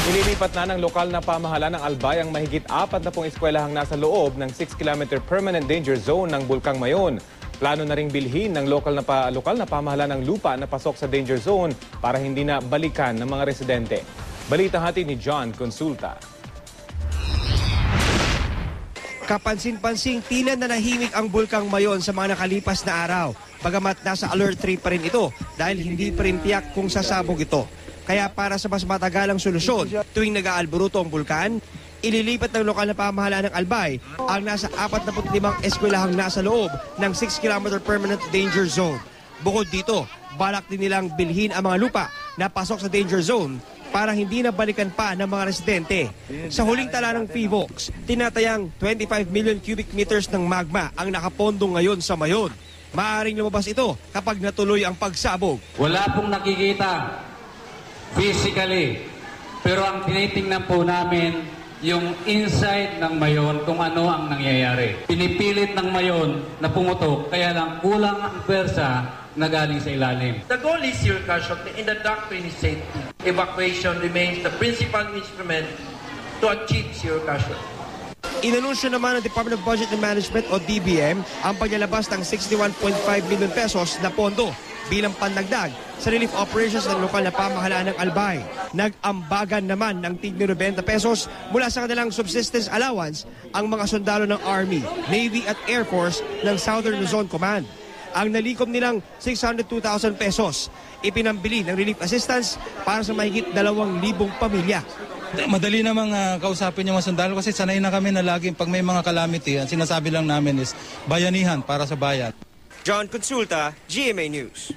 Nililipat na ng lokal na pamahalaan ng Albay ang mahigit 40 eskwelahang nasa loob ng 6-kilometer permanent danger zone ng Bulkang Mayon. Plano na ring bilhin ng lokal na pamahalaan ng lupa na pasok sa danger zone para hindi na balikan ng mga residente. Balita hatid ni John Consulta. Kapansin-pansing tila nanahimik ang Bulkang Mayon sa mga nakalipas na araw. Bagamat nasa alert 3 pa rin ito dahil hindi pa rin tiyak kung sasabog ito. Kaya para sa mas matagalang solusyon, tuwing nag-aalburuto ang bulkan, ililipat ng lokal na pamahalaan ng Albay ang nasa 45 eskwelahang nasa loob ng 6-kilometer permanent danger zone. Bukod dito, balak din nilang bilhin ang mga lupa na pasok sa danger zone para hindi na balikan pa ng mga residente. Sa huling tala ng PHIVOLCS, tinatayang 25 million cubic meters ng magma ang nakapondong ngayon sa Mayon. Maaaring lumabas ito kapag natuloy ang pagsabog. Wala pong nakikita physically, pero ang tinitingnan po namin yung inside ng Mayon kung ano ang nangyayari. Pinipilit ng Mayon na pumutok, kaya lang kulang ang pwersa na galing sa ilalim. The goal is zero casualty and the doctrine is safety. Evacuation remains the principal instrument to achieve zero casualty. Inanunsyo naman ng Department of Budget and Management o DBM ang paglalabas ng 61.5 million pesos na pondo bilang pandagdag sa relief operations ng lokal na pamahalaan ng Albay. Nag-ambagan naman ng tig 90 pesos mula sa kanilang subsistence allowance ang mga sundalo ng Army, Navy at Air Force ng Southern Luzon Command. Ang nalikom nilang 602,000 pesos ipinambili ng relief assistance para sa mahigit 2,000 pamilya. Madali namang kausapin yung mga sundalo kasi sanay na kami na laging pag may mga calamity, ang sinasabi lang namin is bayanihan para sa bayan. John Consulta, GMA News.